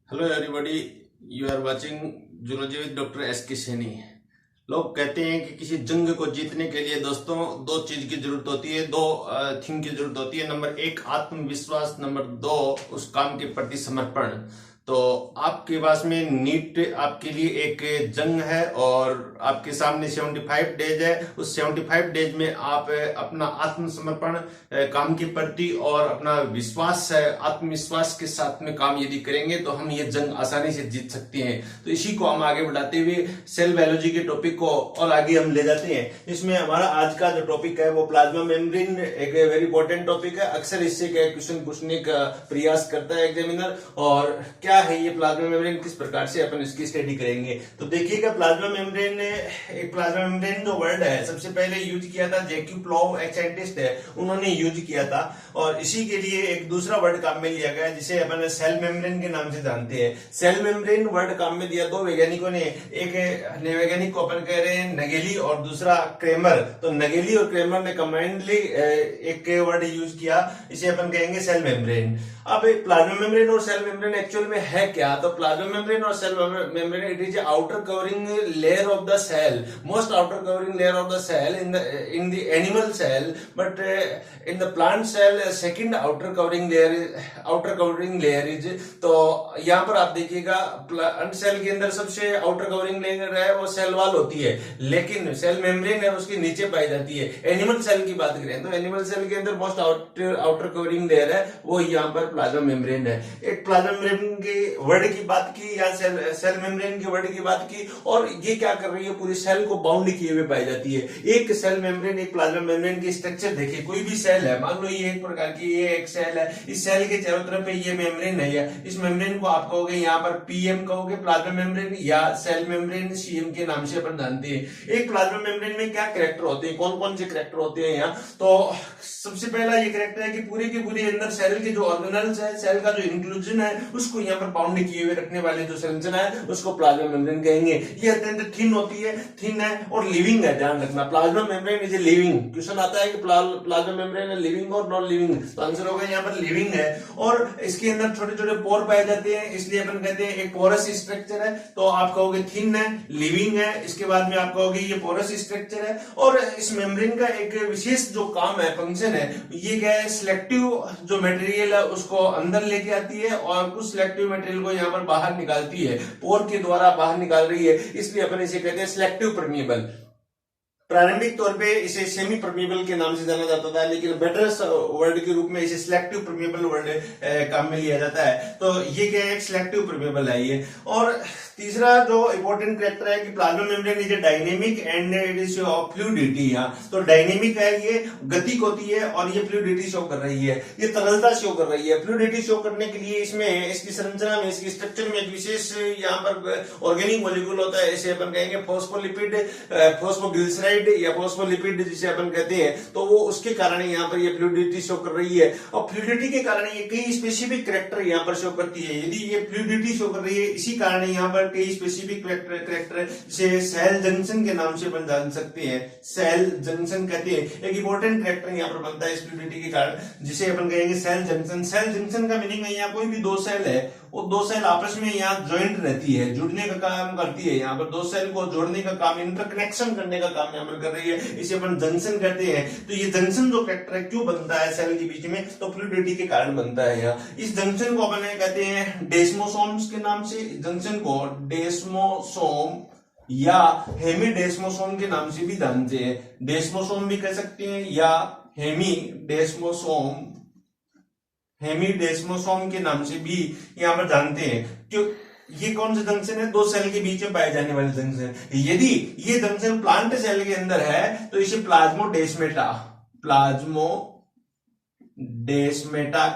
Hello everybody, you are watching zoology with doctor S K Saini. लोग कहते हैं कि किसी जंग को जीतने के लिए दोस्तों दो चीज की जरूरत होती है, दो थिंग की जरूरत होती है। नंबर एक आत्मविश्वास, नंबर दो उस काम के प्रति समर्पण। तो आपके पास में नीट आपके लिए एक जंग है और आपके सामने 75 डेज है। उस 75 डेज में आप अपना आत्मसमर्पण काम के प्रति और अपना विश्वास आत्मविश्वास के साथ में काम यदि करेंगे तो हम ये जंग आसानी से जीत सकते हैं। तो इसी को हम आगे बढ़ाते हुए सेल बायोलॉजी के टॉपिक को और आगे हम ले जाते हैं। इसमें हमारा आज का जो टॉपिक है वो प्लाज्मा मेम्ब्रेन एक वेरी इंपॉर्टेंट टॉपिक है। अक्सर इससे क्वेश्चन पूछने का प्रयास करता है एग्जामिनर। और क्या है ये प्लाज्मा मेम्ब्रेन, किस प्रकार से अपन इसकी स्टडी करेंगे। तो देखिएगा, प्लाज्मा मेम्ब्रेन जो वर्ड है सबसे पहले यूज किया था जैक्यू प्लॉव, एक साइंटिस्ट है, उन्होंने यूज किया था। और इसी के लिए एक दूसरा वर्ड काम में लिया गया जिसे अपन सेल मेम्ब्रेन के नाम से जानते हैं। सेल मेम्ब्रेन वर्ड काम में दिया दो वैज्ञानिकों ने। एक वैज्ञानिक को अपन कह रहे हैं नगेली और दूसरा क्रेमर। तो नगेली और क्रेमर ने कंबाइंडली एक वर्ड यूज किया, इसे अपन कहेंगे सेल मेम्ब्रेन। अब प्लाज्मा मेम्ब्रेन और सेल मेम्ब्रेन एक्चुअल में है क्या? तो प्लाज्मा मेम्ब्रेन और cell membrane it is outer covering layer of the cell, most outer covering layer of the cell in the animal cell, but in the plant cell second outer covering layer is. तो यहाँ पर आप देखिएगा plant cell के अंदर सबसे outer covering layer है वो सेल वॉल होती है, लेकिन सेल मेम्ब्रेन है उसके नीचे पाई जाती है। एनिमल सेल की बात करें तो एनिमल सेल के अंदर मोस्ट आउटर कवरिंग लेयर है वो यहाँ पर प्लाज्मा मेम्ब्रेन है। एक प्लाज्मा मेम्ब्रेन के वर्ड की बात की या सेल मेम्ब्रेन के वर्ड की बात की, और ये क्या कर रही है, पूरी सेल को बाउंड किए हुए पाई जाती है। एक सेल मेम्ब्रेन, एक प्लाज्मा मेम्ब्रेन की स्ट्रक्चर देखिए, कोई भी सेल है, मान लो ये एक प्रकार की ये एक सेल है, इस सेल के चारों तरफ पे ये मेम्ब्रेन है, या इस मेम्ब्रेन को आप कहोगे यहाँ पर पीएम कहोगे प्लाज्मा मेम्ब्रेन, या सेल मेम्ब्रेन सीएम के नाम से अपन जानते हैं। एक प्लाज्मा मेम्ब्रेन में क्या कैरेक्टर होते हैं, कौन कौन से कैरेक्टर होते हैं यहाँ? तो सबसे पहला ये कैरेक्टर है कि पूरे के पूरे अंदर सेल के जो ऑर्गेनल्स है, सेल का जो इंक्लूजन है उसको यहाँ पर बाउंड किए हुए रखने वाले जो संरचना है उसको प्लाज्मा मेम्ब्रेन कहेंगे। ये अत्यंत थिन होती है, थिन है और लिविंग है। ध्यान रखना, plasma membrane is a living. Question आता है कि प्लाज्मा मेम्ब्रेन है लिविंग और नॉन लिविंग, तो आंसर होगा यहाँ पर लिविंग है। और इसके अंदर छोटे छोटे पोर पाए जाते हैं, इसलिए अपन कहते हैं एक पोरस स्ट्रक्चर है। तो आप कहोगे थिन है, लिविंग है, इसके बाद में आप कहोगे ये पोरस स्ट्रक्चर है। और इस मेम्ब्रेन का एक विशेष जो काम है, फंक्शन है, ये क्या है, सिलेक्टिव जो मटेरियल है उसको अंदर लेके आती है और कुछ सिलेक्टिव मटेरियल को यहाँ पर बाहर निकालती है, पोर के द्वारा बाहर निकाल रही है, इसलिए अपन इसे कहते हैं सिलेक्टिव परमिएबल। प्रारंभिक तौर पे इसे सेमी परमिएबल के नाम से जाना जाता था, लेकिन बेटर वर्ड के रूप में इसे सिलेक्टिव परमिएबल वर्ड काम में लिया जाता है। तो ये क्या है, एक सिलेक्टिव परमिएबल है ये। और तीसरा जो इंपॉर्टेंट कैरेक्टर है कि plasma membrane is dynamic and it is of fluidity. तो डायनेमिक है, ये गतिक होती है और ये फ्लूइडिटी शो कर रही है, ये तरलता शो कर रही है। फ्लूइडिटी शो करने के लिए इसमें इसकी संरचना में, इसकी स्ट्रक्चर में एक विशेष यहाँ पर ऑर्गेनिक मॉलिक्यूल होता है, इसे अपन कहेंगे फॉस्फोलिपिड, फॉस्फोग्लिसराइड या फॉस्फोलिपिड जिसे अपन कहते हैं। तो वो उसके कारण यहाँ पर ये फ्लूइडिटी शो कर रही है, और फ्लूइडिटी के कारण ये कई स्पेसिफिक कैरेक्टर यहाँ पर शो करती है। यदि ये फ्लूइडिटी शो कर रही है, इसी कारण यहाँ पर कई स्पेसिफिक कैरेक्टर जिसे सेल जंक्शन के नाम से अपन जान सकते हैं, सेल जंक्शन कहते हैं। एक इंपॉर्टेंट कैरेक्टर यहाँ पर बनता है इस फ्लूइडिटी के कारण, जिसे अपन कहेंगे सेल जंक्शन। सेल जंक्शन का मीनिंग है यहाँ कोई भी दो सेल है, वो दो सेल आपस में यहाँ ज्वाइंट रहती है, जुड़ने का काम करती है। यहाँ पर दो सेल को जोड़ने का काम, इंटरकनेक्शन करने का काम यहाँ पर कर रही है, इसे अपन जंक्शन कहते हैं। तो ये जंक्शन जो कैरेक्टर है क्यों बनता है सेल के बीच में, तो फ्लूइडिटी के कारण बनता है यहाँ। इस जंक्शन को अपन कहते हैं डेस्मोसोम्स के नाम से, जंक्शन को डेस्मोसोम या हेमीडेस्मोसोम के नाम से भी जानते हैं। डेस्मोसोम भी कह सकते हैं या हेमीडेस्मोसोम के नाम से भी यहाँ पर जानते हैं। क्यों? ये कौन सा जंक्शन है, दो सेल के बीच में पाए जाने वाले जंक्शन। यदि ये जंक्शन प्लांट सेल के अंदर है तो इसे प्लाज्मोडेस्मेटा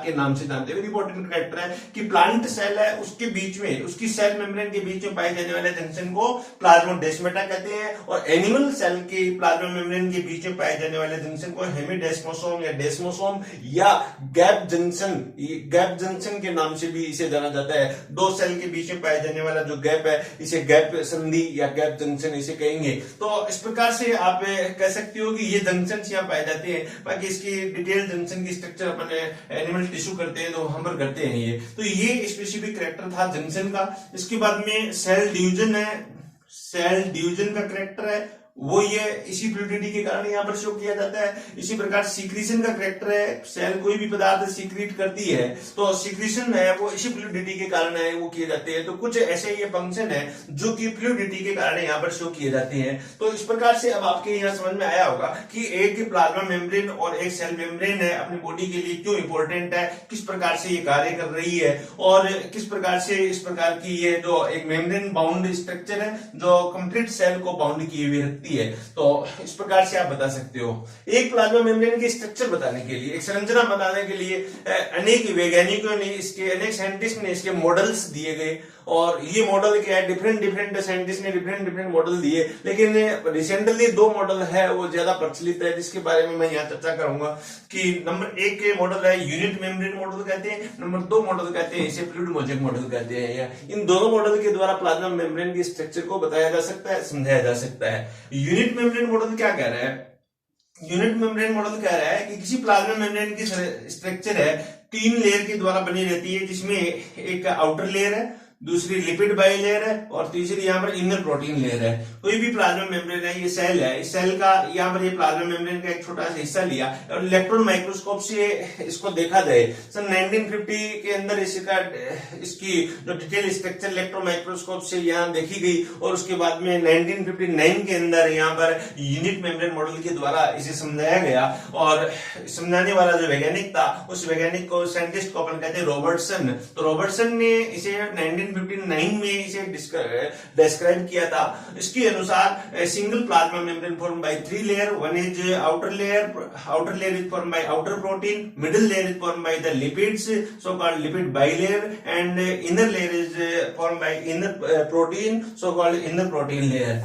के नाम से जानते हैं। वेरी इंपॉर्टेंट कैरेक्टर है कि प्लांट सेल है उसके बीच में, उसकी सेल मेम्ब्रेन के बीच में पाए जाने वाले जंक्शन को प्लाज्मोडेस्मेटा कहते हैं, और एनिमल सेल के प्लाज्मा मेम्ब्रेन के बीच में पाए जाने वाले जंक्शन को हेमीडेस्मोसोम या डेस्मोसोम या गैप जंक्शन के नाम से भी इसे जाना जाता है। दो सेल के बीच में पाए जाने वाला जो गैप है इसे गैप संधि या गैप जंक्शन इसे कहेंगे। तो इस प्रकार से आप कह सकते हो कि ये जंक्शन यहाँ पाए जाते हैं। बाकी इसकी डिटेल जंक्शन की स्ट्रक्चर अपन एनिमल टिश्यू करते हैं तो वहां पर करते हैं ये। तो ये स्पेसिफिक कैरेक्टर था जंक्शन का। इसके बाद में सेल डिवीजन है, सेल डिवीजन का कैरेक्टर है वो ये इसी फ्लूइडिटी के कारण यहाँ पर शो किया जाता है। इसी प्रकार सीक्रेशन का कैरेक्टर है, सेल कोई भी पदार्थ सीक्रेट करती है तो सीक्रेशन है वो इसी फ्लूइडिटी के कारण है वो किए जाते हैं। तो कुछ ऐसे ये फंक्शन है जो कि फ्लूइडिटी के कारण यहाँ पर शो किए जाते हैं। तो इस प्रकार से अब आपके यहाँ समझ में आया होगा कि एक प्लाज्मा मेम्ब्रेन और एक सेल मेम्ब्रेन है अपनी बॉडी के लिए क्यों इंपॉर्टेंट है, किस प्रकार से ये कार्य कर रही है और किस प्रकार से इस प्रकार की ये जो एक मेम्ब्रेन बाउंड स्ट्रक्चर है जो कंप्लीट सेल को बाउंड किए हुए रखती है। तो इस प्रकार से आप बता सकते हो। एक प्लाज्मा मेम्ब्रेन के स्ट्रक्चर बताने के लिए, एक संरचना बताने के लिए अनेक वैज्ञानिकों ने इसके, अनेक साइंटिस्ट ने इसके मॉडल्स दिए गए और ये मॉडल क्या है, डिफरेंट साइंटिस्ट ने डिफरेंट मॉडल दिए। लेकिन रिसेंटली 2 मॉडल है वो ज्यादा प्रचलित है जिसके बारे में मैं यहाँ चर्चा करूंगा कि नंबर 1 के मॉडल है यूनिट मेम्ब्रेन मॉडल कहते हैं, नंबर 2 मॉडल कहते हैं इसे फ्लूइड मोज़ेक मॉडल कहते हैं। इन दोनों मॉडल के द्वारा प्लाज्मा मेम्ब्रेन के स्ट्रक्चर को बताया जा सकता है, समझाया जा सकता है। यूनिट मेम्ब्रेन मॉडल क्या कह रहा है, यूनिट मेम्ब्रेन मॉडल कह रहा है कि किसी प्लाज्मा मेम्ब्रेन की स्ट्रक्चर है 3 लेयर के द्वारा बनी रहती है जिसमें एक आउटर लेयर है, दूसरी लिपिड बाइलेयर है और तीसरी यहाँ पर इनर प्रोटीन लेयर है। कोई भी प्लाज्मा मेम्ब्रेन है, ये सेल है, इस सेल का यहाँ पर ये प्लाज्मा मेम्ब्रेन का एक छोटा सा हिस्सा लिया और इलेक्ट्रॉन माइक्रोस्कोप से इसको देखा जाए। सन 1950 के अंदर इसकी जो डिटेल स्ट्रक्चर इलेक्ट्रॉन माइक्रोस्कोप से यहाँ देखी गई और उसके बाद में 1959 के अंदर यहाँ पर यूनिट मेम्ब्रेन मॉडल के द्वारा इसे समझाया गया। और समझाने वाला जो वैज्ञानिक था उस वैज्ञानिक को, साइंटिस्ट को अपन कहते हैं रॉबर्टसन। तो रॉबर्टसन ने इसे 1959 में इसे डिस्क्राइब किया था। इसके अनुसार single plasma membrane form by 3 layer, one is outer layer is formed by outer protein, middle layer is formed by the lipids, so called lipid bilayer, and inner layer is formed by inner protein, so called inner protein layer।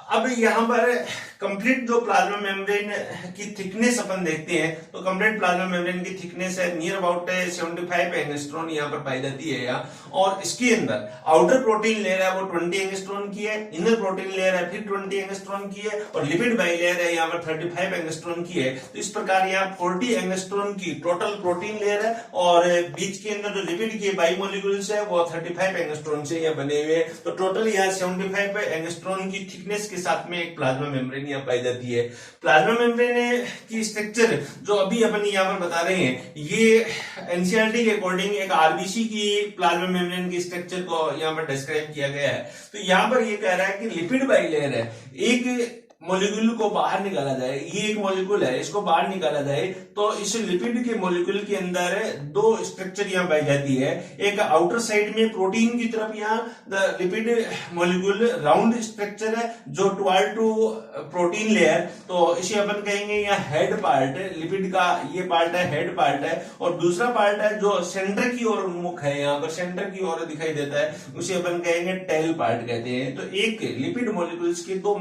अब यहाँ पर complete जो plasma membrane की thickness अपन देखते हैं तो complete plasma membrane की thickness है नियर अबाउट 75 एंगस्ट्रॉन यहाँ पर पाई जाती है यहाँ। और इसके अंदर आउटर प्रोटीन लेयर है वो 20 एंगस्ट्रॉन की है, इनर प्रोटीन लेयर है फिर 20 एंगस्ट्रॉन की है और लिपिड बाइलेयर है यहाँ पर 35 एंगस्ट्रॉन की है। तो इस प्रकार यहाँ 40 एंगस्ट्रॉन की टोटल प्रोटीन लेयर है और बीच के अंदर जो लिपिड के बाइमोलिक्यूल्स है वो 35 एंगस्ट्रॉन से यहाँ बने हुए हैं। तो टोटल यहाँ 75 एंगस्ट्रॉन की थिकनेस के साथ में एक प्लाज्मा मेम्ब्रेन यहाँ पाई जाती है। प्लाज्मा मेम्ब्रेन की स्ट्रक्चर जो अभी अपन यहाँ पर बता रहे हैं ये एनसीईआरटी के अकॉर्डिंग एक आरबीसी की प्लाज्मा मेम्ब्रेन की स्ट्रक्चर को यहाँ पर डिस्क्राइब किया गया है। तो यहाँ पर ये कह रहा है कि लिपिड बाइलेयर है, एक मॉलिक्यूल को बाहर निकाला जाए, ये एक मॉलिक्यूल है इसको बाहर निकाला जाए तो इस लिपिड के मॉलिक्यूल के अंदर 2 स्ट्रक्चर यहाँ पाई जाती है। एक आउटर साइड में प्रोटीन की तरफ यहाँ the lipid molecule round structure है जो टुवर्ड टू प्रोटीन लेयर, तो इसे अपन कहेंगे यहाँ हेड पार्ट, लिपिड का ये पार्ट है हेड पार्ट है। और दूसरा पार्ट है जो सेंटर की ओर उन्मुख है, यहाँ पर सेंटर की ओर दिखाई देता है उसे अपन कहेंगे टेल पार्ट कहते हैं। तो एक लिपिड मॉलिक्यूल्स के दो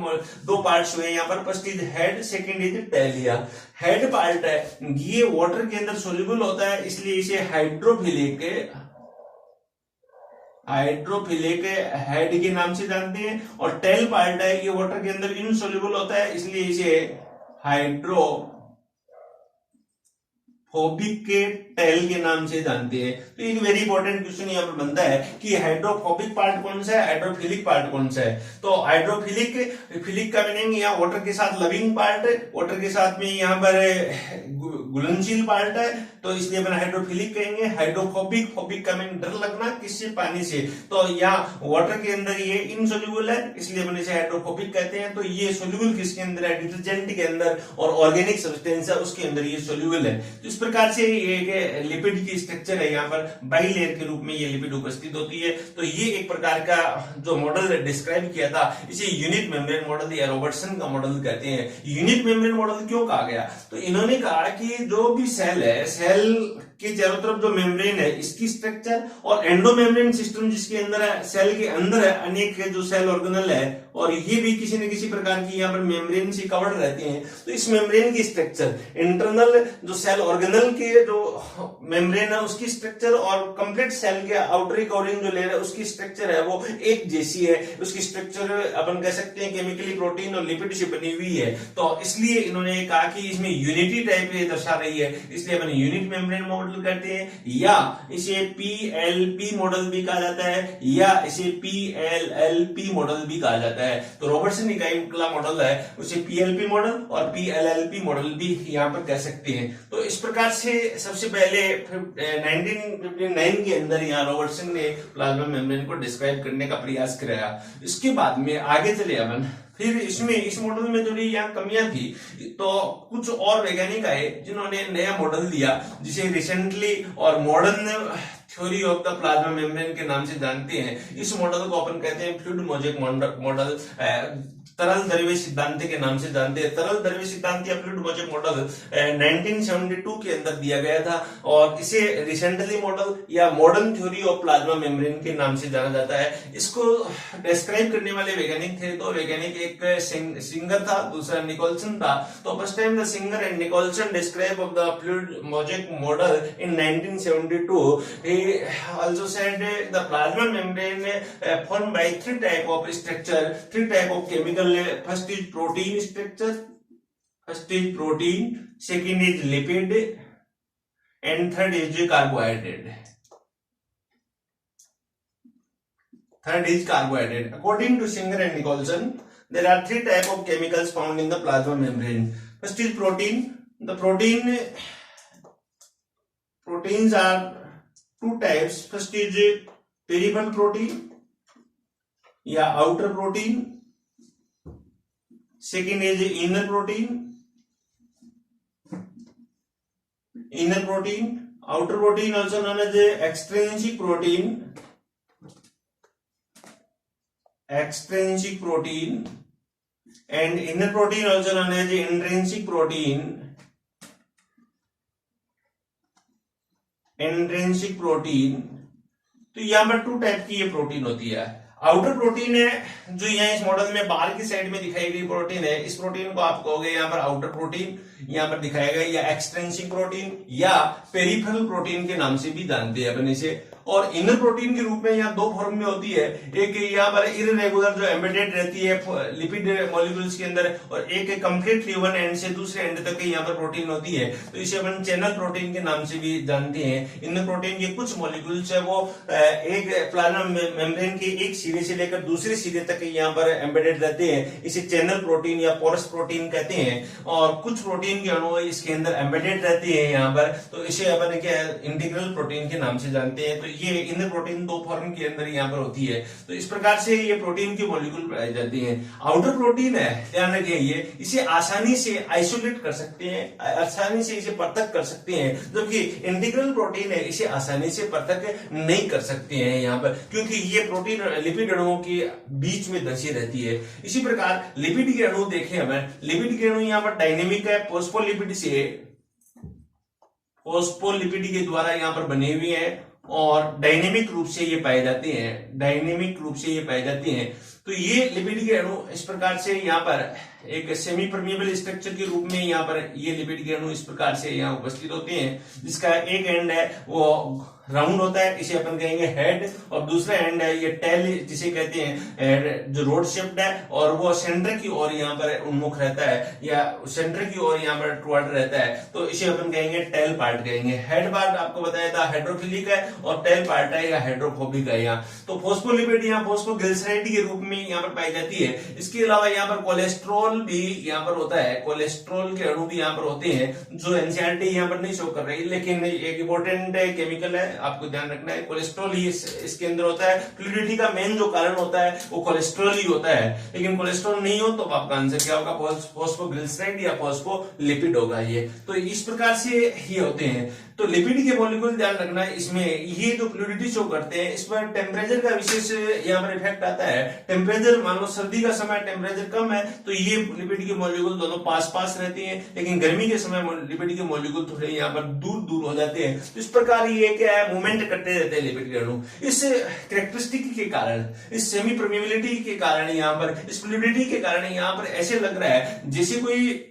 पार्ट हुए यहाँ पर, first is head, second is tail. Head part है ये वाटर के अंदर सोल्यूबल होता है इसलिए इसे हाइड्रोफिलिक हेड के नाम से जानते हैं। और टेल पार्ट है ये वाटर के अंदर इनसोल्यूबल होता है इसलिए इसे हाइड्रोफोबिक के टेल के नाम से जानते हैं। तो एक वेरी इंपॉर्टेंट क्वेश्चन यहाँ पर बनता है कि हाइड्रोफोबिक पार्ट कौन सा है, हाइड्रोफिलिक पार्ट कौन सा है। तो हाइड्रोफिलिक का मीनिंग यहाँ वाटर के साथ लविंग पार्ट है, वाटर के साथ में यहाँ पर घुलनशील पार्ट है तो इसलिए अपन हाइड्रोफिलिक कहेंगे। हाइड्रोफोबिक, फोबिक का मीनिंग डर लगना किससे, पानी से। तो यहाँ वाटर के अंदर ये इनसोल्यूबल है इसलिए अपन इसे हाइड्रोफोबिक कहते हैं। तो ये सोल्यूबल किसके अंदर है, डिटर्जेंट के अंदर, और ऑर्गेनिक सब्सटेंस है उसके अंदर ये सोल्यूबल है। तो इस प्रकार से ये लिपिड की स्ट्रक्चर है यहाँ पर बाइलेयर के रूप में ये लिपिड उपस्थित होती है। तो ये एक प्रकार का जो मॉडल डिस्क्राइब किया था इसे यूनिट मेम्ब्रेन मॉडल या रॉबर्टसन का मॉडल कहते हैं। यूनिट मेम्ब्रेन मॉडल क्यों कहा गया, तो इन्होंने कहा कि जो भी सेल है, सेल के चारों तरफ जो मेम्ब्रेन है इसकी स्ट्रक्चर, और एंडोमेम्ब्रेन सिस्टम जिसके अंदर है, सेल के अंदर है अनेक जो सेल ऑर्गेनल है और ये भी किसी न किसी प्रकार की यहाँ पर मेम्ब्रेन से कवर्ड रहते हैं। तो इस मेम्ब्रेन की स्ट्रक्चर, इंटरनल जो सेल ऑर्गेनल के जो मेम्ब्रेन है उसकी स्ट्रक्चर और कंप्लीट सेल के आउटरी कवरिंग जो लेयर है उसकी स्ट्रक्चर है वो एक जैसी है। उसकी स्ट्रक्चर अपन कह सकते हैं केमिकली प्रोटीन और लिपिड से बनी हुई है। तो इसलिए इन्होंने कहा कि इसमें यूनिटी टाइप दर्शा रही है, इसलिए अपन यूनिट मेम्ब्रेन मॉडल कहते हैं, या इसे पीएलपी मॉडल भी कहा जाता है, या इसे पीएलएलपी मॉडल भी कहा जाता है। तो रॉबर्टसन निकाय मॉडल है उसे पीएलपी मॉडल और पीएलएलपी मॉडल भी यहाँ पर कह सकते हैं। तो इस प्रकार से सबसे पहले 1959 के अंदर यहाँ रॉबर्टसन ने प्लाज्मा मेम्ब्रेन को डिस्क्राइब करने का प्रयास कराया। इसके बाद में आगे चले अपन, फिर इसमें इस मॉडल में थोड़ी यहाँ कमियां थी, तो कुछ और वैज्ञानिक आए जिन्होंने नया मॉडल दिया जिसे रिसेंटली और modern theory of the plasma membrane के नाम से जानते हैं। इस मॉडल को अपन कहते हैं फ्लूइड मोजेक मॉडल, तरल द्रव्य सिद्धांत के नाम से जानते हैं। तरल द्रव्य सिद्धांत या फ्लूइड मोजेक मॉडल 1972 के अंदर दिया गया था और इसे रिसेंटली मॉडल या modern theory of plasma membrane के नाम से जाना जाता है। इसको डिस्क्राइब करने वाले वैज्ञानिक थे, दो वैज्ञानिक, एक सिंगर था, दूसरा निकोलसन था। तो first time the Singer and Nicolson describe of the fluid mosaic model in 1972. He also said the plasma membrane formed by three type of structure, three type of chemical. First is protein structure, first is protein, second is lipid, and third is carbohydrate. Third is carbohydrate. According to Singer and Nicholson, there are three type of chemicals found in the plasma membrane. First is protein. The proteins are two types. First is peripheral protein या outer protein. Second is inner protein. Inner protein, outer protein also known as extrinsic protein. Extrinsic protein and inner protein also known as intrinsic protein. Intrinsic protein. तो यहाँ पर to type की ये protein होती है। Outer protein है जो यहाँ इस मॉडल में बाहर की साइड में दिखाई गई प्रोटीन है, इस प्रोटीन को आप कहोगे यहाँ पर आउटर प्रोटीन, यहाँ पर दिखाया गया, या एक्सट्रिंसिक प्रोटीन या पेरिफेरल प्रोटीन के नाम से भी जानते हैं अपन इसे। और इनर प्रोटीन के रूप में यहाँ दो फॉर्म में होती है, एक यहाँ पर इररेगुलर जो एम्बेडेड रहती है लिपिड मॉलिक्यूल्स के अंदर, और एक कंप्लीटली वन एंड से दूसरे एंड तक यहाँ पर प्रोटीन होती है। तो इसे अपन चैनल प्रोटीन के नाम से भी जानते हैं। इनर प्रोटीन के कुछ मॉलिक्यूल्स है वो एक प्लाज्मा मेम्ब्रेन के एक सिरे से लेकर दूसरे सिरे तक यहाँ पर एम्बेडेड रहते हैं, इसे चैनल प्रोटीन या पोरस प्रोटीन कहते हैं। और कुछ प्रोटीन के अणु इसके अंदर एम्बेडेड रहते हैं यहाँ पर, तो इसे अपन क्या इंटीग्रल प्रोटीन के नाम से जानते हैं। तो ये इनर प्रोटीन दो फॉर्म के अंदर यहाँ पर होती है। तो इस प्रकार से ये प्रोटीन की मॉलिक्यूल पाई जाती है। आउटर प्रोटीन है, ध्यान रखिए, ये इसे आसानी से आइसोलेट कर सकते हैं, आसानी से इसे पृथक कर सकते हैं, जबकि इंटीग्रल प्रोटीन है इसे आसानी से पृथक नहीं कर सकते हैं यहाँ पर, क्योंकि ये प्रोटीन लिपिड अणुओं के बीच में धसी रहती है। इसी प्रकार लिपिड के अणु देखें हमें, लिपिड के अणु यहाँ पर डायनेमिक है, फोस्फोलिपिड से, फोस्फोलिपिड के द्वारा यहाँ पर बने हुए हैं और डायनेमिक रूप से ये पाए जाते हैं, डायनेमिक रूप से ये पाए जाते हैं। तो ये लिपिड के अणु इस प्रकार से यहाँ पर एक सेमी परमिएबल स्ट्रक्चर के रूप में यहाँ पर ये लिपिड के अणु इस प्रकार से यहाँ उपस्थित होते हैं, जिसका एक एंड है वो राउंड होता है, इसे अपन कहेंगे हेड, और दूसरा एंड है ये टेल जिसे कहते हैं जो रोड शेप्ड है, और वो सेंटर की ओर यहाँ पर उन्मुख रहता है या सेंटर की ओर यहाँ पर टुवर्ड रहता है, तो इसे अपन कहेंगे टेल पार्ट कहेंगे। हेड पार्ट आपको बताया था हाइड्रोफिलिक है और टेल पार्ट है या हाइड्रोफोबिक है यहाँ। तो फोस्फोलिपिड यहाँ फोस्फोग्लिसराइड के रूप में यहाँ पर पाई जाती है। इसके अलावा यहाँ पर कोलेस्ट्रॉल भी यहाँ पर होता है, कोलेस्ट्रॉल के अणु भी यहाँ पर होते हैं, जो एनसीईआरटी यहाँ पर नहीं शो कर रही, लेकिन एक इंपॉर्टेंट केमिकल है, आपको ध्यान रखना है। कोलेस्ट्रॉल ही इसके अंदर होता है। फ्लूइडिटी का मेन जो कारण होता है वो कोलेस्ट्रॉल ही होता है, लेकिन कोलेस्ट्रॉल नहीं हो तो आपका आंसर क्या होगा, फोस्फोग्लिसराइड या फोस्फोलिपिड होगा ये। तो इस प्रकार से ये होते हैं। तो लिपिड के मॉलिक्यूल ध्यान रखना है, इसमें ये जो फ्लूइडिटी शो करते हैं, इस पर टेम्परेचर का विशेष यहाँ पर इफेक्ट आता है। टेम्परेचर मान लो सर्दी का समय टेम्परेचर कम है तो ये लिपिड के मॉलिक्यूल दोनों पास पास रहते हैं, लेकिन गर्मी के समय लिपिड के मॉलिक्यूल थोड़े यहाँ पर दूर दूर हो जाते हैं। तो इस प्रकार ये क्या है, मूवमेंट करते रहते हैं लिपिड के अणु। इस कैरेक्टरिस्टिक के कारण, इस सेमी परमेबिलिटी के कारण, यहाँ पर इस फ्लूइडिटी के कारण यहाँ पर ऐसे लग रहा है जैसे कोई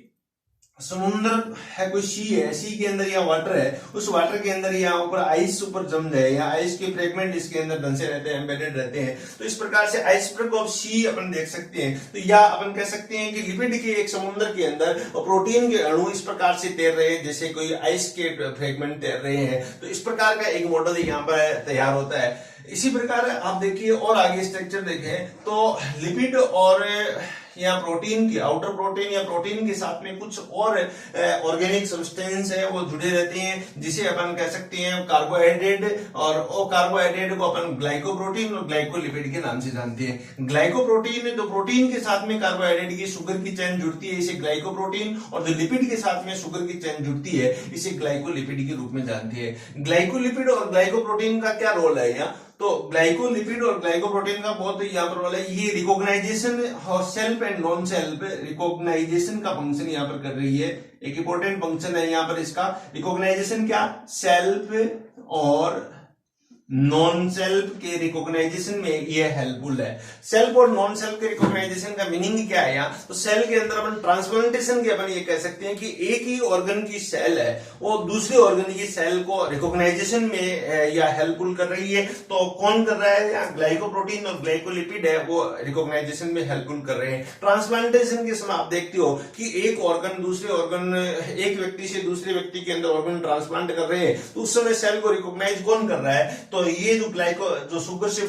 समुद्र है, कोई सी है, सी के अंदर यहाँ वाटर है, उस वाटर के अंदर यहाँ ऊपर आइस ऊपर जम है, या आइस के फ्रेगमेंट इसके अंदर धंसे रहते हैं, एम्बेडेड रहते हैं। तो इस प्रकार से आइसबर्ग ऑफ सी अपन देख सकते हैं। तो या अपन कह सकते हैं कि लिपिड के एक समुद्र के अंदर और प्रोटीन के अणु इस प्रकार से तैर रहे हैं जैसे कोई आइस के फ्रेगमेंट तैर रहे हैं। तो इस प्रकार का एक मॉडल यहाँ पर तैयार होता है। इसी प्रकार आप देखिए और आगे स्ट्रक्चर देखें तो लिपिड और या प्रोटीन की आउटर प्रोटीन या प्रोटीन के साथ में कुछ और ऑर्गेनिक सब्सटेंस है वो जुड़े रहते हैं, जिसे अपन कह सकते हैं कार्बोहाइड्रेट, और वो कार्बोहाइड्रेट को अपन ग्लाइकोप्रोटीन और ग्लाइकोलिपिड के नाम से जानते हैं। ग्लाइकोप्रोटीन तो प्रोटीन के साथ में कार्बोहाइड्रेट की शुगर की चेन जुड़ती है, इसे ग्लाइकोप्रोटीन, और जो लिपिड के साथ में शुगर की चेन जुड़ती है इसे ग्लाइकोलिपिड के रूप में जानते हैं। ग्लाइकोलिपिड और ग्लाइकोप्रोटीन का क्या रोल है यहाँ, तो ग्लाइकोलिपिड और ग्लाइकोप्रोटीन का बहुत यहाँ पर रोल है। ये रिकॉग्नाइजेशन और self and non self recognization का फंक्शन यहाँ पर कर रही है। एक इंपॉर्टेंट फंक्शन है यहाँ पर इसका रिकॉग्नाइजेशन, क्या सेल्फ और नॉन सेल्फ के रिकॉग्नाइजेशन में ये हेल्पफुल है। सेल्फ और नॉन सेल्फ के रिकॉग्नाइजेशन का मीनिंग क्या है यहाँ, तो सेल के अंदर अपन ट्रांसप्लांटेशन के अपन ये कह सकते हैं कि एक ही ऑर्गन की सेल है वो दूसरे ऑर्गन की सेल को रिकॉग्नाइजेशन में या हेल्पफुल कर रही है। तो कौन कर रहा है यहाँ, ग्लाइकोप्रोटीन और ग्लाइकोलिपिड है वो रिकॉग्नाइजेशन में हेल्पफुल कर रहे हैं। ट्रांसप्लांटेशन के समय आप देखते हो कि एक ऑर्गन दूसरे ऑर्गन, एक व्यक्ति से दूसरे व्यक्ति के अंदर ऑर्गन ट्रांसप्लांट कर रहे हैं, तो उस समय सेल को रिकॉग्नाइज कौन कर रहा है, तो ये जो शुगर से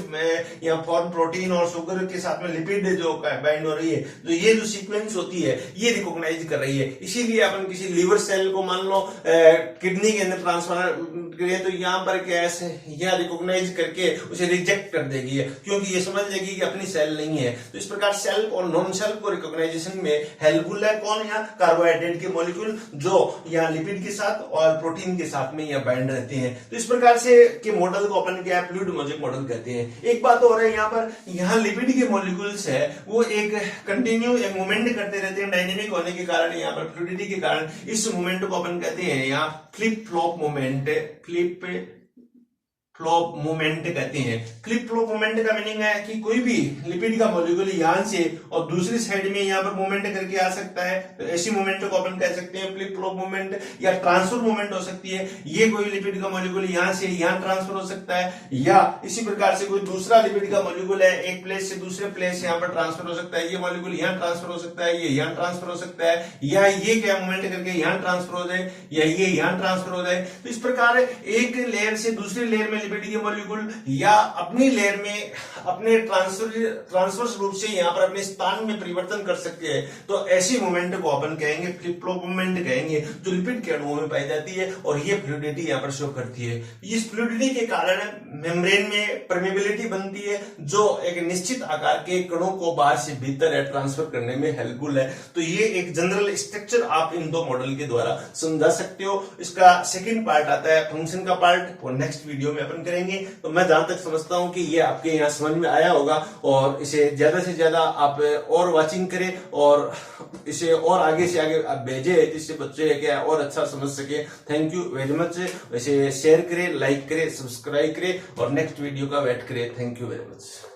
या फॉर्म प्रोटीन और शुगर के साथ में लिपिड जो बाइंड हो रही है, तो ये जो सीक्वेंस होती है ये रिकॉग्नाइज कर रही है। इसीलिए अपन किसी लिवर सेल को मान लो किडनी के अंदर ट्रांसप्लांट करें तो यहाँ पर क्या है, यहाँ रिकॉग्नाइज करके उसे रिजेक्ट कर देगी, क्योंकि ये समझ लेगी कि अपनी सेल नहीं है। तो इस प्रकार सेल्फ और नॉन सेल्फ को रिकॉग्नाइजेशन में हेल्पफुल है कौन, यहाँ कार्बोहाइड्रेट के मॉलिक्यूल जो यहाँ लिपिड के साथ और प्रोटीन के साथ में यहाँ बाइंड रहते हैं। तो इस प्रकार से के मॉडल को अपन क्या फ्लूइड मॉलिक्यूल मॉडल कहते हैं। एक बात और है यहाँ पर, यहाँ लिपिड के मॉलिक्यूल्स है वो एक कंटिन्यू एक मूवमेंट करते रहते हैं, डायनेमिक होने के कारण, यहाँ पर फ्लूइडिटी के कारण इस मूवमेंट को अपन कहते हैं यहाँ flip flop movement, flip flop movement कहते हैं। फ्लिप फ्लॉप मूवमेंट का मीनिंग है कि कोई भी लिपिड का मॉलिक्यूल यहां से और दूसरी साइड में यहां पर मूवमेंट करके आ सकता है, तो ऐसी मूवमेंट को अपन कह सकते हैं फ्लिप फ्लॉप मूवमेंट, या ट्रांसफर मूवमेंट हो सकती है। ये कोई लिपिड का मॉलिक्यूल यहां से यहां ट्रांसफर हो सकता है, या इसी प्रकार से कोई दूसरा लिपिड का मॉलिक्यूल है एक प्लेस से दूसरे प्लेस यहां पर ट्रांसफर हो सकता है, ये मॉलिक्यूल यहां ट्रांसफर हो सकता है, ये यहां ट्रांसफर हो सकता है, या ये क्या मूवमेंट करके यहां ट्रांसफर हो जाए, या ये यहां ट्रांसफर हो जाए। तो इस प्रकार एक लेयर से दूसरी लेयर में लिपिड के मॉलिक्यूल या अपनी लेयर में अपने ट्रांसवर्स रूप से यहां पर अपने स्थान में परिवर्तन कर सकते हैं। तो ऐसी मूवमेंट को अपन कहेंगे फ्लिप फ्लॉप मूवमेंट कहेंगे, जो लिपिड के अणुओं में पाई जाती है, और ये फ्लूइडिटी यहां पर शो करती है। इस फ्लूइडिटी के कारण मेम्ब्रेन में परमेबिलिटी बनती है, जो एक निश्चित आकार के कणों को बाहर से भीतर ट्रांसफर करने में हेल्पफुल है। तो ये एक जनरल स्ट्रक्चर आप इन दो मॉडल के द्वारा समझा सकते हो। इसका सेकंड पार्ट आता है फंक्शन का पार्ट, वो नेक्स्ट वीडियो में अपन करेंगे। तो मैं जहां तक समझता हूं कि ये आपके यहाँ समझ में आया होगा, और इसे ज्यादा से ज्यादा आप और वाचिंग करें और इसे और आगे से आगे आप भेजें, जिससे बच्चे क्या और अच्छा समझ सके। Thank you very much. इसे शेयर करें, लाइक करें, सब्सक्राइब करें और नेक्स्ट वीडियो का वेट करें। Thank you very much.